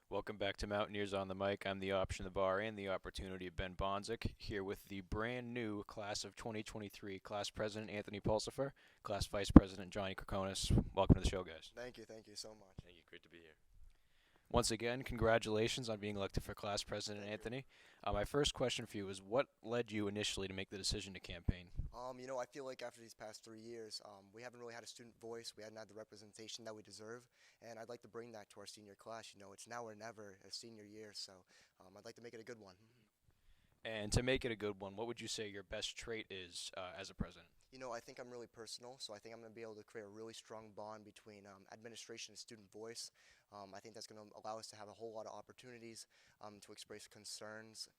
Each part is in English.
Welcome back to Mountaineers on the Mic. I'm the option, the bar, and the opportunity of Ben Bonzik, here with the brand new class of 2023 class president Anthony Pulsifer, class vice president Johnny Krikonis. Welcome to the show, guys. Thank you so much. Thank you. Great to be here. Once again, congratulations on being elected for class president, Thank you. Anthony. My first question for you is, what led you initially to make the decision to campaign? I feel like after these past 3 years, we haven't really had a student voice. We hadn't had the representation that we deserve, and I'd like to bring that to our senior class. It's now or never a senior year, so I'd like to make it a good one. And to make it a good one, what would you say your best trait is as a president? I think I'm really personal, so I think I'm going to be able to create a really strong bond between administration and student voice. I think that's going to allow us to have a whole lot of opportunities to express concerns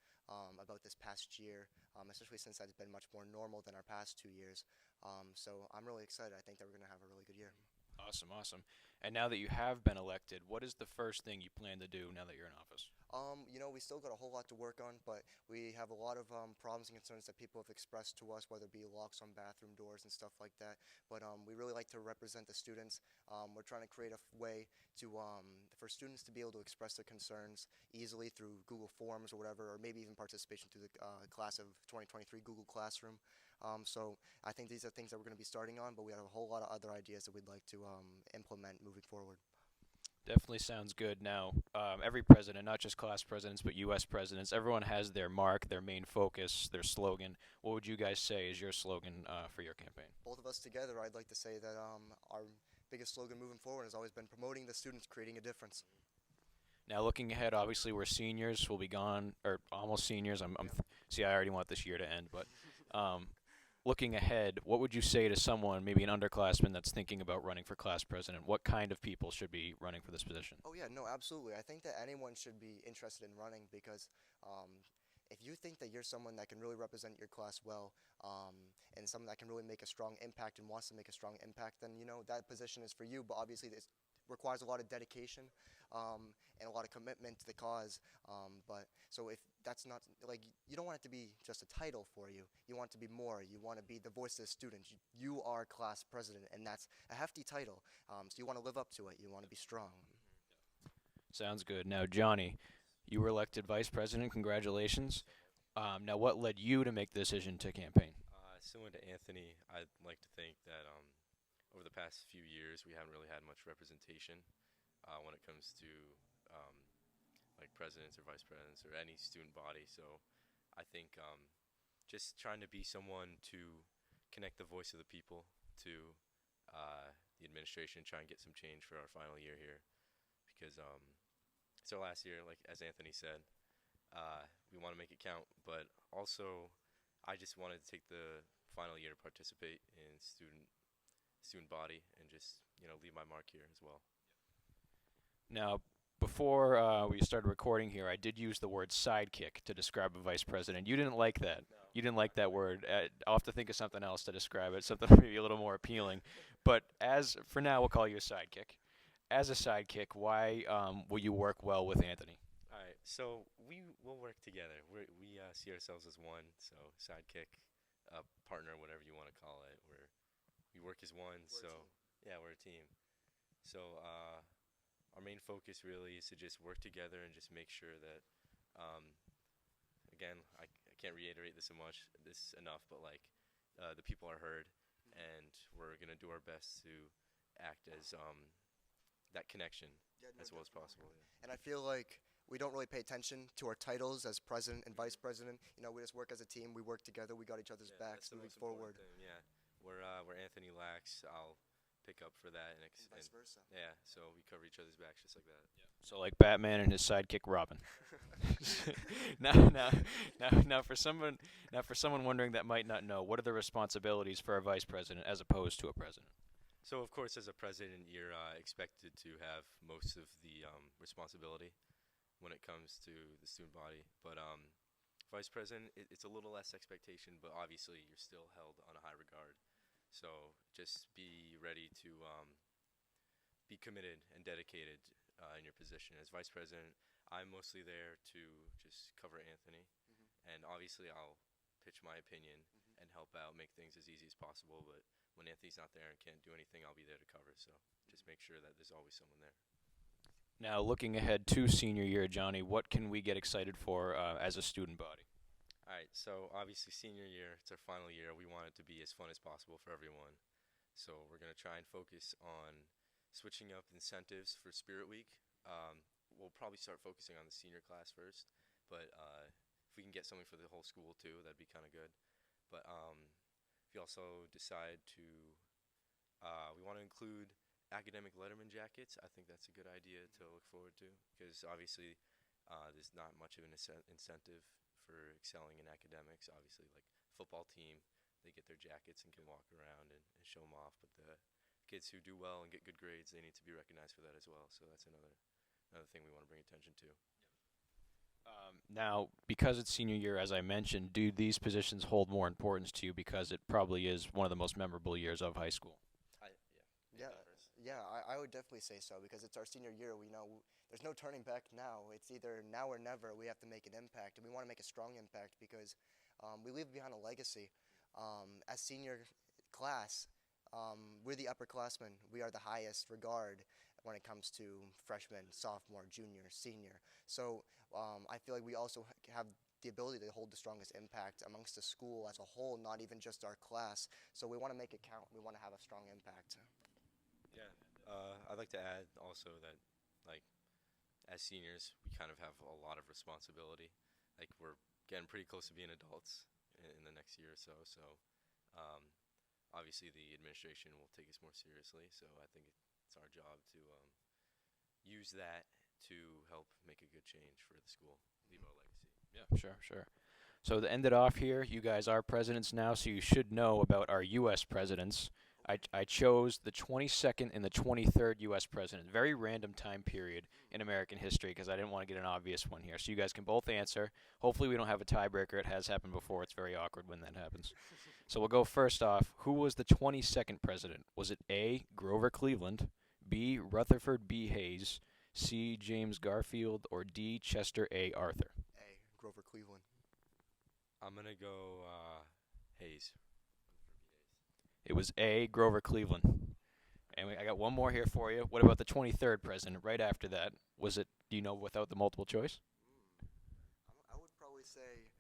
about this past year, especially since that's been much more normal than our past 2 years. So I'm really excited. I think that we're going to have a really good year. Awesome, awesome. And now that you have been elected, what is the first thing you plan to do now that you're in office? We still got a whole lot to work on, but we have a lot of problems and concerns that people have expressed to us, whether it be locks on bathroom doors and stuff like that. But we really like to represent the students. We're trying to create a way to for students to be able to express their concerns easily through Google Forms or whatever, or maybe even participation through the class of 2023 Google Classroom. So I think these are things that we're going to be starting on, but we have a whole lot of other ideas that we'd like to implement moving forward. Definitely sounds good. Now, every president, not just class presidents, but U.S. presidents, everyone has their mark, their main focus, their slogan. What would you guys say is your slogan for your campaign? Both of us together, I'd like to say that our biggest slogan moving forward has always been promoting the students, creating a difference. Now, looking ahead, obviously we're seniors. We'll be gone, or almost seniors. See, I already want this year to end, but looking ahead, what would you say to someone, maybe an underclassman that's thinking about running for class president? What kind of people should be running for this position? Oh yeah, no, absolutely. I think that anyone should be interested in running because if you think that you're someone that can really represent your class well and someone that can really make a strong impact and wants to make a strong impact, then that position is for you. But obviously, this requires a lot of dedication and a lot of commitment to the cause. But so if that's not like you don't want it to be just a title for you. You want it to be more. You want to be the voice of the students. You are class president, and that's a hefty title. So you want to live up to it. You want to be strong. Sounds good. Now, Johnny, you were elected vice president. Congratulations. Now, what led you to make the decision to campaign? Similar to Anthony, I'd like to think that over the past few years, we haven't really had much representation when it comes to like presidents or vice presidents or any student body. So I think just trying to be someone to connect the voice of the people to the administration, try and get some change for our final year here because it's our last year, like as Anthony said. We want to make it count, but also I just wanted to take the final year to participate in student body and just leave my mark here as well. Now, before we started recording here, I did use the word sidekick to describe a vice president. You didn't like that. No. You didn't like that word. I'll have to think of something else to describe it, something maybe a little more appealing. But for now, we'll call you a sidekick. As a sidekick, why will you work well with Anthony? All right, so we will work together. We see ourselves as one, so sidekick, partner, whatever you want to call it. We work as one, We're a so team. yeah, we're a team. So our main focus really is to just work together and just make sure that, again, I can't reiterate this enough, but like the people are heard, and we're gonna do our best to act as that connection Yeah, no, as well as definitely. possible. Yeah. And I feel like we don't really pay attention to our titles as president and vice president. We just work as a team. We work together. We got each other's Yeah, backs that's the moving most important forward. thing. Yeah, where Anthony lacks, I'll pick up for that, And vice versa. yeah, so we cover each other's backs just like that. So, like Batman and his sidekick Robin. Now, for someone wondering that might not know, what are the responsibilities for a vice president as opposed to a president? So of course, as a president, you're expected to have most of the responsibility when it comes to the student body. But vice president, it's a little less expectation, but obviously you're still held on a high regard. So just be ready to be committed and dedicated in your position. As vice president, I'm mostly there to just cover Anthony, and obviously I'll pitch my opinion and help out, make things as easy as possible. But when Anthony's not there and can't do anything, I'll be there to cover. So just make sure that there's always someone there. Now, looking ahead to senior year, Johnny, what can we get excited for as a student body? All right, so obviously senior year, it's our final year. We want it to be as fun as possible for everyone. So we're going to try and focus on switching up incentives for Spirit Week. We'll probably start focusing on the senior class first, but if we can get something for the whole school too, that'd be kind of good. But if you also decide to, we want to include academic letterman jackets. I think that's a good idea to look forward to because obviously there's not much of an incentive for excelling in academics. Obviously, like football team, they get their jackets and can walk around and show them off. But the kids who do well and get good grades, they need to be recognized for that as well. So that's another thing we want to bring attention to. Now, because it's senior year, as I mentioned, do these positions hold more importance to you because it probably is one of the most memorable years of high school? Yeah, yeah, I would definitely say so because it's our senior year. We know there's no turning back now. It's either now or never. We have to make an impact, and we want to make a strong impact because we leave behind a legacy. As senior class, we're the upperclassmen. We are the highest regard when it comes to freshman, sophomore, junior, senior. So I feel like we also have the ability to hold the strongest impact amongst the school as a whole, not even just our class. So we want to make it count. We want to have a strong impact. Yeah, I'd like to add also that, like, as seniors, we kind of have a lot of responsibility. Like, we're getting pretty close to being adults in the next year or so. So, obviously, the administration will take us more seriously. So, I think it's our job to use that to help make a good change for the school, leave our legacy. Yeah, sure. So to end it off here, you guys are presidents now, so you should know about our U.S. presidents. I chose the 22nd and the 23rd U.S. president. Very random time period in American history because I didn't want to get an obvious one here. So you guys can both answer. Hopefully we don't have a tiebreaker. It has happened before. It's very awkward when that happens. So we'll go first off. Who was the 22nd president? Was it A, Grover Cleveland, B, Rutherford B. Hayes, C, James Garfield, or D, Chester A. Arthur? A, Grover Cleveland. I'm going to go Hayes. It was A, Grover Cleveland. And I got one more here for you. What about the 23rd president right after that? Was it, do you know, without the multiple choice? I would probably say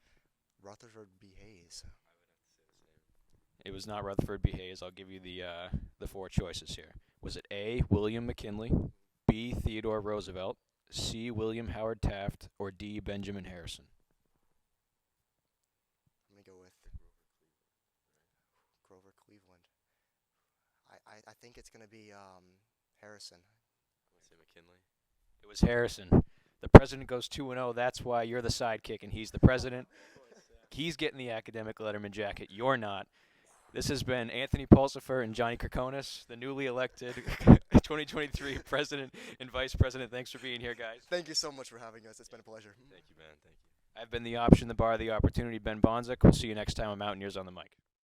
Rutherford B. Hayes. I would have to say the same. It was not Rutherford B. Hayes. I'll give you the four choices here. Was it A, William McKinley, B, Theodore Roosevelt, C, William Howard Taft, or D, Benjamin Harrison? Let me go with Grover Cleveland. I think it's going to be Harrison. I'm going to say McKinley. It was Harrison. The president goes 2-0. That's why you're the sidekick and he's the president. He's getting the academic letterman jacket. You're not. This has been Anthony Pulsifer and Johnny Krikonis, the newly elected 2023 president and vice president. Thanks for being here, guys. Thank you so much for having us. It's been a pleasure. Thank you, Ben. Thank you. I've been the option, the bar, the opportunity, Ben Bonzik. We'll see you next time on Mountaineers on the Mic.